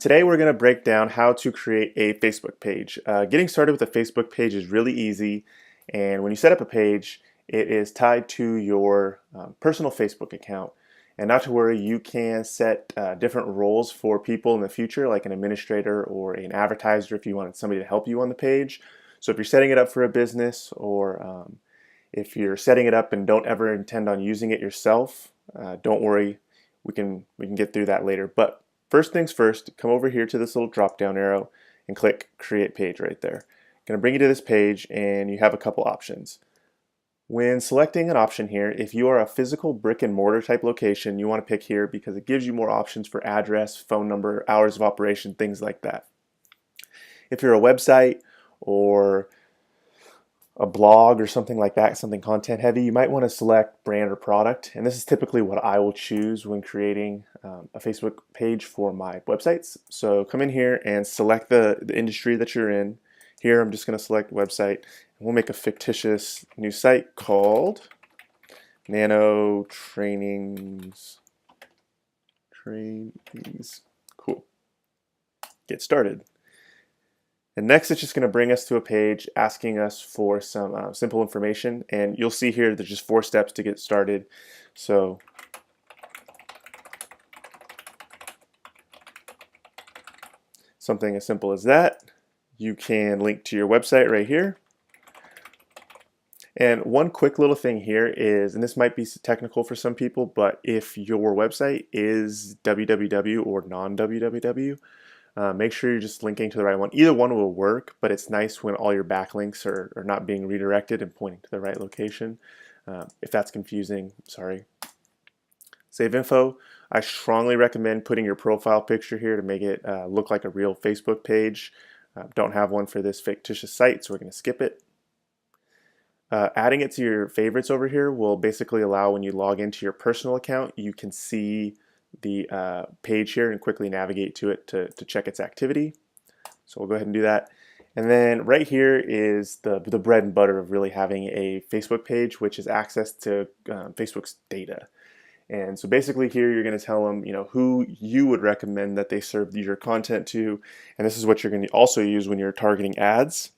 Today we're going to break down how to create a Facebook page. Getting started with a Facebook page is really easy, and when you set up a page, it is tied to your personal Facebook account. And not to worry, you can set different roles for people in the future, like an administrator or an advertiser if you wanted somebody to help you on the page. So if you're setting it up for a business, or if you're setting it up and don't ever intend on using it yourself, don't worry, we can get through that later. But first things first, come over here to this little drop down arrow and click Create Page right there. Going to bring you to this page, and you have a couple options. When selecting an option here, if you are a physical brick and mortar type location, you want to pick here because it gives you more options for address, phone number, hours of operation, things like that. If you're a website or a blog or something like that, something content heavy, you might want to select brand or product. And this is typically what I will choose when creating a Facebook page for my websites. So come in here and select the industry that you're in. Here I'm just going to select website. We'll make a fictitious new site called Nano Trainings. Cool. Get started. And next it's just going to bring us to a page asking us for some simple information. And you'll see here there's just 4 steps to get started. So something as simple as that. You can link to your website right here. And one quick little thing here is, and this might be technical for some people, but if your website is www or non-www, make sure you're just linking to the right one. Either one will work, but it's nice when all your backlinks are not being redirected and pointing to the right location. If that's confusing, sorry. Save info. I strongly recommend putting your profile picture here to make it look like a real Facebook page. Don't have one for this fictitious site, so we're going to skip it. Adding it to your favorites over here will basically allow when you log into your personal account, you can see the page here and quickly navigate to it to check its activity. So we'll go ahead and do that. And then right here is the bread and butter of really having a Facebook page, which is access to Facebook's data. And so basically here you're going to tell them, who you would recommend that they serve your content to, and this is what you're going to also use when you're targeting ads.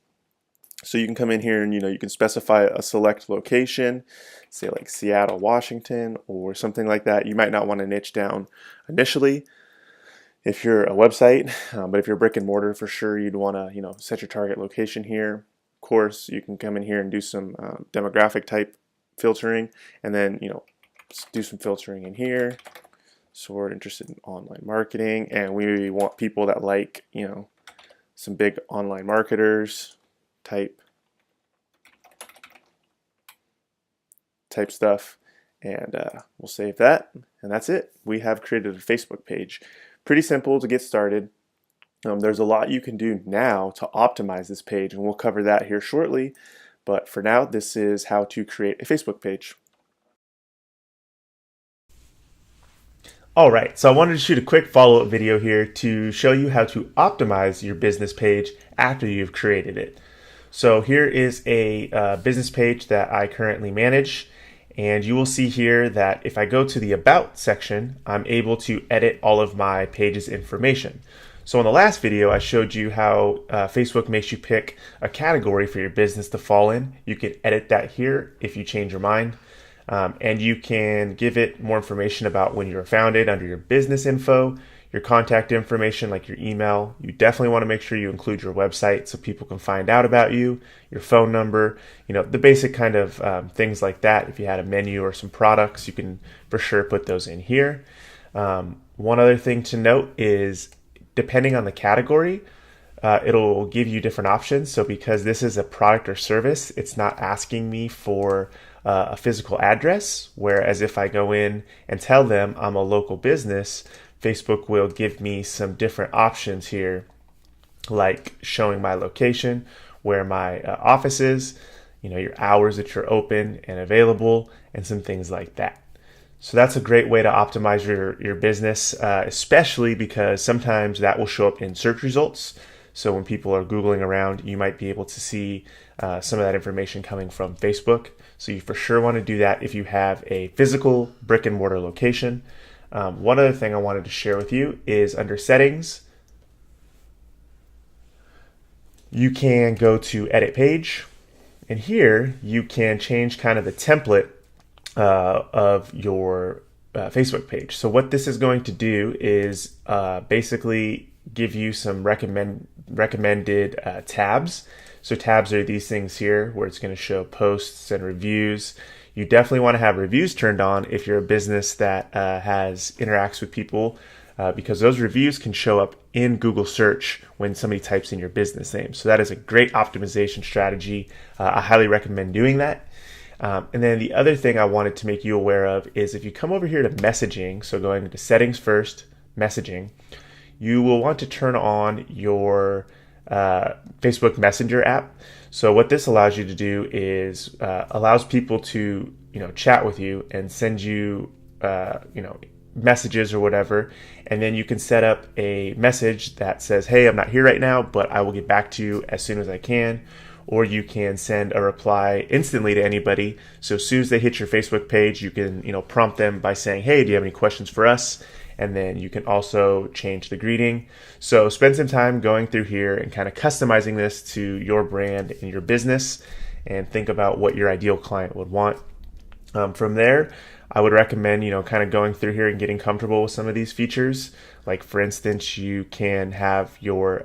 So you can come in here and you can specify a select location, say like Seattle, Washington, or something like that. You might not want to niche down initially if you're a website, but if you're brick and mortar, for sure you'd want to set your target location here. Of course, you can come in here and do some demographic type filtering, and then do some filtering in here. So we're interested in online marketing, and we want people that like some big online marketers type stuff, and we'll save that, and that's it. We have created a Facebook page. Pretty simple to get started. There's a lot you can do now to optimize this page, and we'll cover that here shortly, but for now this is how to create a Facebook page. Alright, so I wanted to shoot a quick follow-up video here to show you how to optimize your business page after you've created it. So here is a business page that I currently manage, and you will see here that if I go to the About section, I'm able to edit all of my page's information. So in the last video, I showed you how Facebook makes you pick a category for your business to fall in. You can edit that here if you change your mind. And you can give it more information about when you were founded under your business info, your contact information like your email. You definitely want to make sure you include your website so people can find out about you, your phone number, the basic kind of things like that. If you had a menu or some products, you can for sure put those in here. One other thing to note is depending on the category, it'll give you different options. So because this is a product or service, it's not asking me for a physical address, whereas if I go in and tell them I'm a local business, Facebook will give me some different options here, like showing my location, where my office is, your hours that you're open and available, and some things like that. So that's a great way to optimize your business, especially because sometimes that will show up in search results. So when people are Googling around, you might be able to see some of that information coming from Facebook. So you for sure want to do that if you have a physical brick and mortar location. One other thing I wanted to share with you is under settings, You can go to edit page, and here you can change kind of the template of your Facebook page. So what this is going to do is basically give you some recommended tabs. So tabs are these things here where it's going to show posts and reviews. You definitely want to have reviews turned on if you're a business that interacts with people, because those reviews can show up in Google search when somebody types in your business name. So that is a great optimization strategy. I highly recommend doing that. And then the other thing I wanted to make you aware of is if you come over here to messaging, so going into settings first, messaging, you will want to turn on your Facebook Messenger app. So what this allows you to do is allows people to chat with you and send you messages or whatever, and then you can set up a message that says, hey, I'm not here right now, but I will get back to you as soon as I can. Or you can send a reply instantly to anybody. So as soon as they hit your Facebook page, you can prompt them by saying, hey, do you have any questions for us? And then you can also change the greeting. So spend some time going through here and kind of customizing this to your brand and your business, and think about what your ideal client would want. From there, I would recommend kind of going through here and getting comfortable with some of these features. Like for instance, you can have your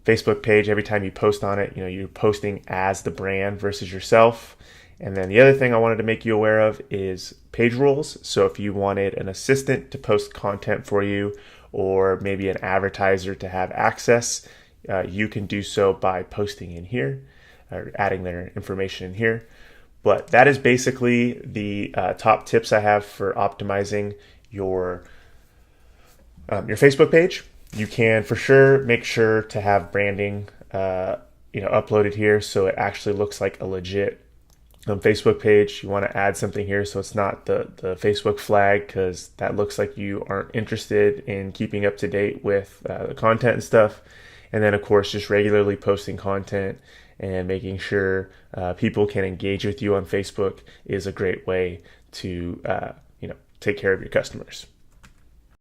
Facebook page, every time you post on it, you're posting as the brand versus yourself. And then the other thing I wanted to make you aware of is page rules. So if you wanted an assistant to post content for you, or maybe an advertiser to have access, you can do so by posting in here or adding their information in here. But that is basically the top tips I have for optimizing your Facebook page. You can for sure make sure to have branding uploaded here so it actually looks like a legit Facebook page. You want to add something here so it's not the Facebook flag, because that looks like you aren't interested in keeping up to date with the content and stuff. And then of course just regularly posting content and making sure people can engage with you on Facebook is a great way to take care of your customers.